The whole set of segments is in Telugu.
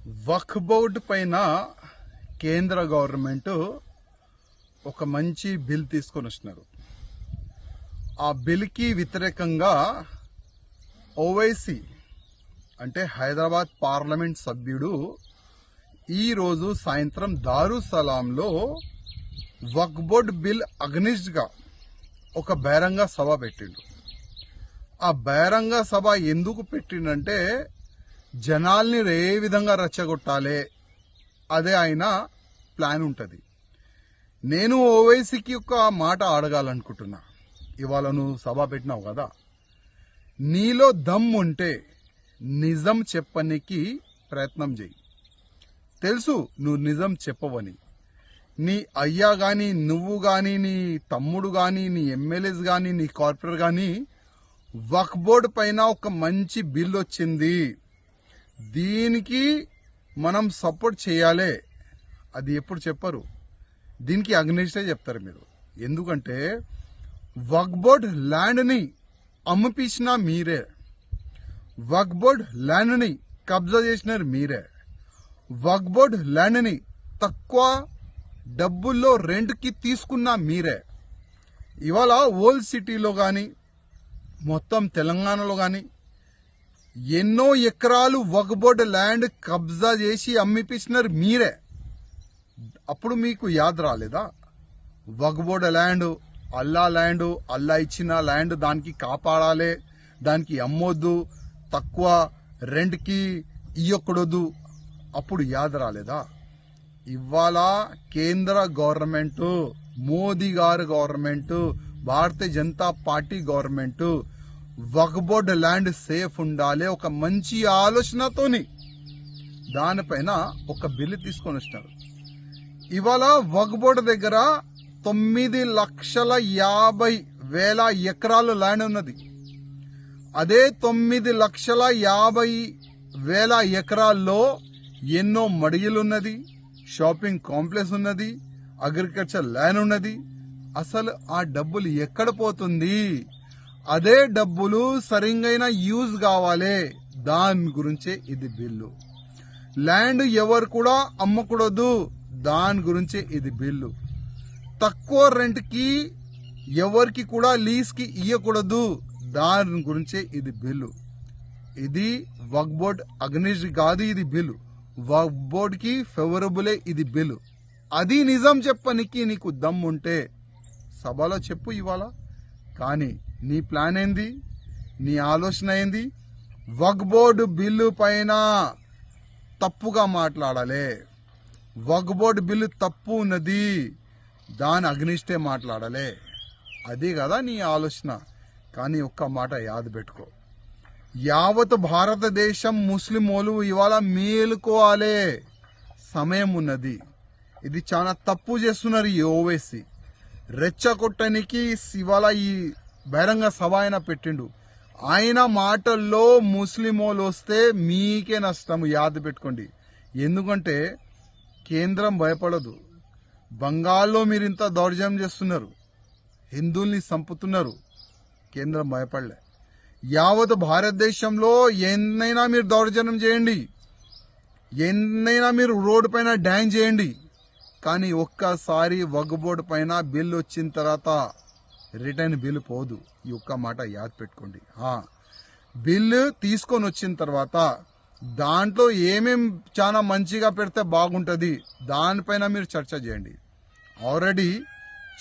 వక్ఫ్ బోర్డు పైన కేంద్ర గవర్నమెంట్ ఒక మంచి బిల్ తీసుకొని వచ్చినారు. ఆ బిల్కి వ్యతిరేకంగా ఓవైసీ అంటే హైదరాబాద్ పార్లమెంట్ సభ్యుడు ఈరోజు సాయంత్రం దారుసలాంలో వక్ఫ్ బోర్డు బిల్ అగ్నిస్ట్గా ఒక బహిరంగ సభ పెట్టిండు. ఆ బహిరంగ సభ ఎందుకు పెట్టిండంటే జనాల్ని ఏ విధంగా రెచ్చగొట్టాలి అదే ఆయన ప్లాన్ ఉంటుంది. నేను ఓవైసీకి ఒక మాట అడగాలనుకుంటున్నా. ఇవాళ నువ్వు సభ పెట్టినావు కదా, నీలో దమ్ ఉంటే నిజం చెప్పనికి ప్రయత్నం చేయి. తెలుసు నువ్వు నిజం చెప్పవని. నీ అయ్యా గాని, నువ్వు గాని, నీ తమ్ముడు గాని, నీ ఎమ్మెల్యేస్ గాని, నీ కార్పొరేటర్ గాని వక్ఫ్ బోర్డు పైన ఒక మంచి బిల్ వచ్చింది, దీనికి మనం సపోర్ట్ చేయాలి, అది ఎప్పుడు చెప్పరు. దీనికి అగ్నిస్టే చెప్తారు మీరు. ఎందుకంటే వక్ఫ్ బోర్డు ల్యాండ్ని అమ్మిపించిన మీరే, వక్ఫ్ బోర్డు ల్యాండ్ని కబ్జా చేసినారు మీరే, వక్ఫ్ బోర్డు ల్యాండ్ని తక్కువ డబ్బుల్లో రెంట్కి తీసుకున్న మీరే. ఇవాళ ఓల్డ్ సిటీలో కానీ మొత్తం తెలంగాణలో కానీ ఎన్నో ఎకరాలు వక్ఫ్ బోర్డు ల్యాండ్ కబ్జా చేసి అమ్మిపించినారు మీరే. అప్పుడు మీకు యాద్ రాలేదా? వక్ఫ్ బోర్డు ల్యాండ్ అల్లా ఇచ్చిన ల్యాండ్, దానికి కాపాడాలి, దానికి అమ్మొద్దు, తక్కువ రెంట్కి ఇయ్యకూడదు. అప్పుడు యాద్ రాలేదా? ఇవాళ కేంద్ర గవర్నమెంట్, మోదీ గారు government, Bharatiya Janata party government వక్ఫ్ బోర్డు ల్యాండ్ సేఫ్ ఉండాలి ఒక మంచి ఆలోచనతోని దానిపైన ఒక బిల్లు తీసుకొని వచ్చినారు. ఇవాళ వక్ఫ్ బోర్డు దగ్గర 9,50,000 ఎకరాలు ల్యాండ్ ఉన్నది. అదే 9,50,000 ఎకరాల్లో ఎన్నో మడిగలున్నది, షాపింగ్ కాంప్లెక్స్ ఉన్నది, అగ్రికల్చర్ ల్యాండ్ ఉన్నది. అసలు ఆ డబ్బులు ఎక్కడ పోతుంది? అదే డబ్బులు సరిగైన యూజ్ కావాలి, దాని గురించే ఇది బిల్లు. ల్యాండ్ ఎవరు కూడా అమ్మకూడదు, దాని గురించే ఇది బిల్లు. తక్కువ రెంట్కి ఎవరికి కూడా లీజ్కి ఇయ్యకూడదు, దాని గురించే ఇది బిల్లు. ఇది వక్ఫ్ బోర్డ్ అగ్నిస్ట్ కాదు, ఇది బిల్లు. వక్ఫ్ బోర్డుకి ఫేవరబులే ఇది బిల్లు. అది నిజం చెప్పనికి నీకు దమ్ ఉంటే సభలో చెప్పు ఇవాళ. కానీ నీ ప్లాన్ ఏంది? నీ ఆలోచన ఏంది? వక్ఫ్ బోర్డు బిల్లు పైన తప్పుగా మాట్లాడాలి, వక్ఫ్ బోర్డు బిల్లు తప్పు ఉన్నది, దాని అగ్నిస్టే మాట్లాడాలి, అది కదా నీ ఆలోచన. కానీ ఒక్క మాట యాద పెట్టుకో, యావత్ భారతదేశం ముస్లిమోలు ఇవాళ మేలుకోవాలి, సమయం ఉన్నది. ఇది చాలా తప్పు చేస్తున్నారు ఈ ఓవైసీ. రెచ్చగొట్టడానికి ఇవాళ ఈ బహిరంగ సభ ఆయన పెట్టిండు. ఆయన మాటల్లో ముస్లిమోలు వస్తే మీకే నష్టము, యాద పెట్టుకోండి. ఎందుకంటే కేంద్రం భయపడదు. బంగాల్లో మీరు ఇంత దౌర్జన్యం చేస్తున్నారు, హిందువుల్ని చంపుతున్నారు, కేంద్రం భయపడలే. యావత్ భారతదేశంలో ఎన్నైనా మీరు దౌర్జన్యం చేయండి, ఎన్నైనా మీరు రోడ్డు పైన డ్యాన్ చేయండి, కానీ ఒక్కసారి వక్ఫ్ బోర్డు పైన బిల్లు వచ్చిన తర్వాత రిటర్న్ బిల్లు పోదు. ఈ ఒక్క మాట యాద్ పెట్టుకోండి. బిల్లు తీసుకొని వచ్చిన తర్వాత దాంట్లో ఏమేం చాలా మంచిగా పెడితే బాగుంటుంది, దానిపైన మీరు చర్చ చేయండి. ఆల్రెడీ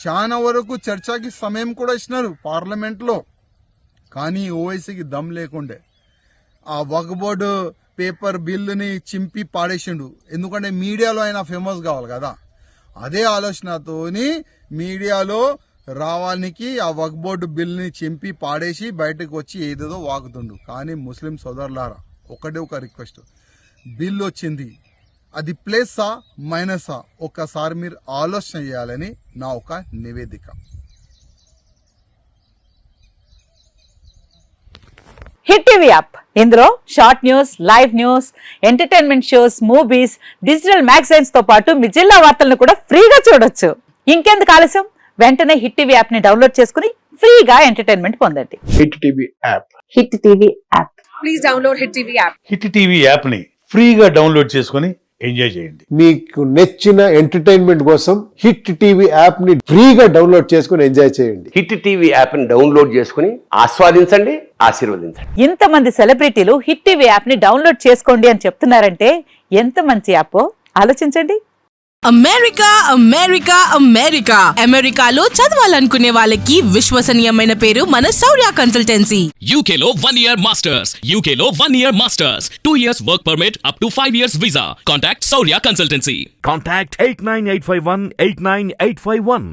చాలా వరకు చర్చకి సమయం కూడా ఇచ్చినారు పార్లమెంట్లో, కానీ ఓవైసీకి దమ్ లేకుండే ఆ వక్ఫ్ బోర్డు పేపర్ బిల్లుని చింపి పాడేసిండు. ఎందుకంటే మీడియాలో ఆయన ఫేమస్ కావాలి కదా. అదే ఆలోచనతోని మీడియాలో రావానికి ఆ వక్ఫ్ బోర్డు బిల్ని చింపి పాడేసి బయటకు వచ్చి ఏదేదో వాగుతుండు. కానీ ముస్లిం సోదరులారా, ఒకటే ఒక రిక్వెస్ట్, బిల్లు వచ్చింది, అది ప్లస్సా మైనసా ఒక్కసారి మీరు ఆలోచన చేయాలని నా ఒక నివేదిక. హిట్ టీవీ యాప్, ఇందులో short news, live news, entertainment shows, movies, digital magazines తో పాటు మీ జిల్లా వార్తలను కూడా ఫ్రీగా చూడొచ్చు. ఇంకెందుకు ఆలస్యం, వెంటనే హిట్ టీవీ యాప్ ని డౌన్లోడ్ చేసుకుని ఫ్రీగా ఎంటర్టైన్మెంట్ పొందండి. Hit TV app. Hit TV app. Please download Hit TV app. Hit TV యాప్ని ఫ్రీగా డౌన్లోడ్ చేసుకొని ఎంజాయ్ చేయండి. మీకు నచ్చిన ఎంటర్టైన్మెంట్ కోసం హిట్ టీవీ యాప్ ని ఫ్రీగా డౌన్లోడ్ చేసుకుని ఎంజాయ్ చేయండి. హిట్ టీవీ యాప్ ని డౌన్లోడ్ చేసుకుని ఆస్వాదించండి, ఆశీర్వదించండి. ఇంతమంది సెలబ్రిటీలు హిట్ టీవీ యాప్ ని డౌన్లోడ్ చేసుకోండి అని చెప్తున్నారంటే ఎంత మంచి యాప్ ఆలోచించండి. అమెరికా అమెరికా అమెరికా అమెరికాలో చదవాలనుకునే వాళ్ళకి విశ్వసనీయమైన పేరు మన శౌర్య కన్సల్టెన్సీ. UK లో 1 year masters. UK లో 1 year masters. 2 years work permit up to 5 years visa. Contact Saurya Consultancy. Contact 89851 89851.